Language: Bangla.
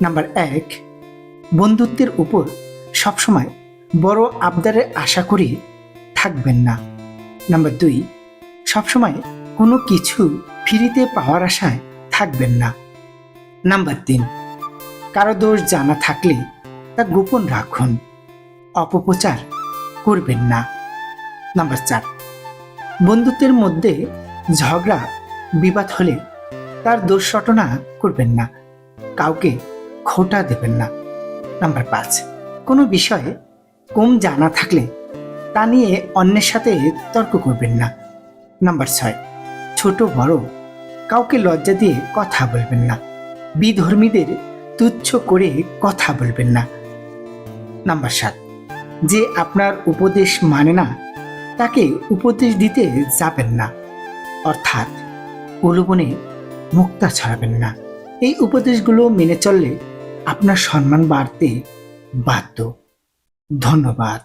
নাম্বার 1, বন্ধুত্বের উপর সবসময় বড় আবদারের আশা করে থাকবেন না। নাম্বার 2, সবসময় কোনো কিছু ফ্রিতে পাওয়ার আশায় থাকবেন না। নাম্বার 3, কারো দোষ জানা থাকলে তা গোপন রাখুন, অপপ্রচার করবেন না। নাম্বার 4, বন্ধুত্বের মধ্যে ঝগড়া বিবাদ হলে তার দোষ রটনা করবেন না, কাউকে খোঁটা দেবেন না। নাম্বার 5, কোনো বিষয়ে কম জানা থাকলে তা নিয়ে অন্যের সাথে তর্ক করবেন না। নাম্বার 6, ছোট বড় কাউকে লজ্জা দিয়ে কথা বলবেন না, বিধর্মীদের তুচ্ছ করে কথা বলবেন না। নাম্বার 7, যে আপনার উপদেশ মানে না তাকে উপদেশ দিতে যাবেন না, অর্থাৎ প্রলোভনে মুক্তা ছড়াবেন না। এই উপদেশগুলো মেনে চললে আপনার সম্মান বাড়তে বাধ্য। ধন্যবাদ।